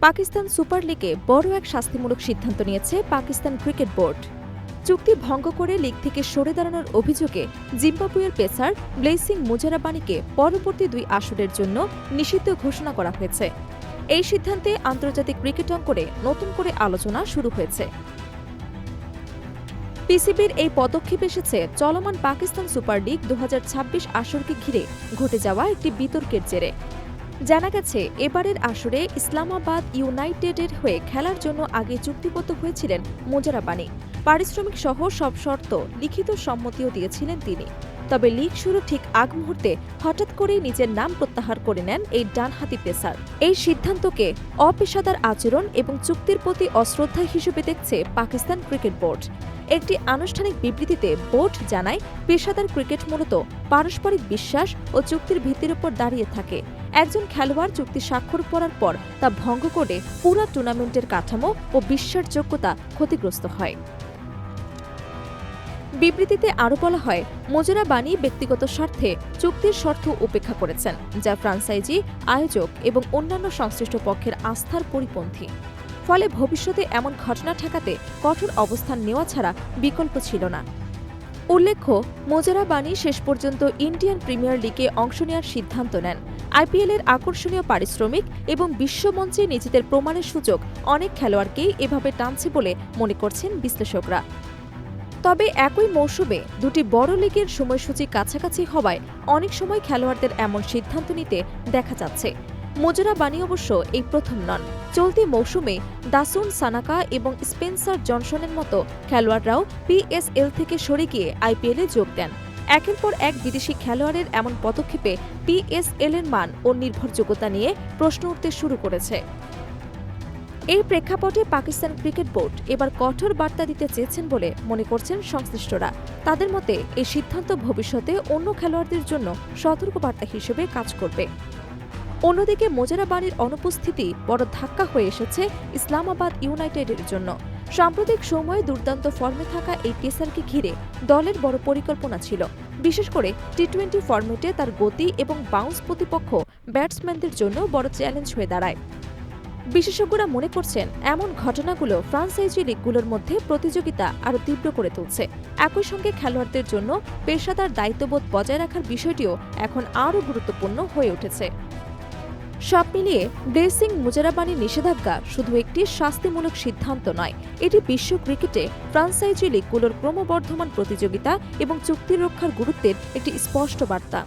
Pakistan super লিগে বড় এক শাস্তিমূলক সিদ্ধান্ত নিয়েছে পাকিস্তান ক্রিকেট বোর্ড। চুক্তি ভঙ্গ করে লিগ থেকে সরে দাঁড়ানোর অভিযোগে জিম্বাবুয়ের পেসার ব্লেসিং মুজারাবানিকে পরবর্তী 2 আসরের জন্য নিষিদ্ধ ঘোষণা করা হয়েছে। এই সিদ্ধান্তে আন্তর্জাতিক ক্রিকেট অঙ্গনে নতুন করে আলোচনা শুরু হয়েছে। পিসিবির এই পদক্ষেপ এসেছে চলমান পাকিস্তান সুপার লিগ 2026 আসরকে ঘিরে ঘটে যাওয়া একটি বিতর্কের জেরে। জানা গেছে, এবারের আসরে ইসলামাবাদ ইউনাইটেডের হয়ে খেলার জন্য আগে চুক্তিবদ্ধ হয়েছিলেন মুজারাবানি। পারিশ্রমিক সহ সব শর্ত লিখিত সম্মতিও দিয়েছিলেন তিনি। তবে লিগ শুরু ঠিক আগ মুহূর্তে হঠাৎ করেই নিজের নাম প্রত্যাহার করে নেন এই ডানহাতি পেসার। এই সিদ্ধান্তকে অপেশাদার আচরণ এবং চুক্তির প্রতি অশ্রদ্ধা হিসেবে দেখছে পাকিস্তান ক্রিকেট বোর্ড। একটি আনুষ্ঠানিক বিবৃতিতে বোর্ড জানায়, পেশাদার ক্রিকেট মূলত পারস্পরিক বিশ্বাস ও চুক্তির ভিত্তির উপর দাঁড়িয়ে থাকে। একজন খেলোয়াড় চুক্তি স্বাক্ষর করার পর তা ভঙ্গ করে পুরো টুর্নামেন্টের কাঠামো ও বিশ্বাসযোগ্যতা ক্ষতিগ্রস্ত হয়। বিবৃতিতে আরও বলা হয়, মুজারাবানি ব্যক্তিগত স্বার্থে চুক্তির শর্ত উপেক্ষা করেছেন, যা ফ্রাঞ্চাইজি, আয়োজক এবং অন্যান্য সংশ্লিষ্ট পক্ষের আস্থার পরিপন্থী। ফলে ভবিষ্যতে এমন ঘটনা ঠেকাতে কঠোর অবস্থান নেওয়া ছাড়া বিকল্প ছিল না। উল্লেখ্য, মুজারাবানি শেষ পর্যন্ত ইন্ডিয়ান প্রিমিয়ার লিগে অংশ নেওয়ার সিদ্ধান্ত নেন। আইপিএলের আকর্ষণীয় পারিশ্রমিক এবং বিশ্বমঞ্চে নিজেদের প্রমাণের সুযোগ অনেক খেলোয়াড়কেই এভাবে টানছে বলে মনে করছেন বিশ্লেষকরা। তবে একই মৌসুমে দুটি বড় লিগের সময়সূচি কাছাকাছি হওয়ায় অনেক সময় খেলোয়াড়দের এমন সিদ্ধান্ত নিতে দেখা যাচ্ছে। মুজারাবানি অবশ্য এই প্রথম নন। চলতি মৌসুমে দাসুন সানাকা এবং স্পেন্সার জনসনের মতো খেলোয়াড়রাও পিএসএল থেকে সরে গিয়ে আইপিএলে যোগ দেন। একের পর এক বিদেশি খেলোয়াড়ের এমন পদক্ষেপে পিএসএল এর মান ও নির্ভরযোগ্যতা নিয়ে প্রশ্ন উঠতে শুরু করেছে। এই প্রেক্ষাপটে পাকিস্তান ক্রিকেট বোর্ড এবার কঠোর বার্তা দিতে চেয়েছেন বলে মনে করছেন সংশ্লিষ্টরা। তাদের মতে এই সিদ্ধান্ত ভবিষ্যতে অন্য খেলোয়াড়দের জন্য সতর্কবার্তা হিসেবে কাজ করবে। অন্যদিকে মুজারাবানির অনুপস্থিতি বড় ধাক্কা হয়ে এসেছে ইসলামাবাদ ইউনাইটেডের জন্য। সাম্প্রতিক সময়ে দুর্দান্ত ফর্মে থাকা এই পেসারকে ঘিরে দলের বড় পরিকল্পনা ছিল। বিশেষ করে টি-20 ফরম্যাটে তার গতি এবং বাউন্স প্রতিপক্ষ ব্যাটসম্যানদের জন্য বড় চ্যালেঞ্জ হয়ে দাঁড়ায়। বিশেষজ্ঞরা মনে করছেন, এমন ঘটনাগুলো ফ্রাঞ্চাইজি লিগগুলোর মধ্যে প্রতিযোগিতা আরও তীব্র করে তুলছে। একই সঙ্গে খেলোয়াড়দের জন্য পেশাদার দায়িত্ববোধ বজায় রাখার বিষয়টিও এখন আরও গুরুত্বপূর্ণ হয়ে উঠেছে। সব মিলিয়ে ব্লেসিং মুজারাবানির নিষেধাজ্ঞা শুধু একটি শাস্তিমূলক সিদ্ধান্ত নয়, এটি বিশ্ব ক্রিকেটে ফ্রাঞ্চাইজি লিগগুলোর ক্রমবর্ধমান প্রতিযোগিতা এবং চুক্তি রক্ষার গুরুত্বের একটি স্পষ্ট বার্তা।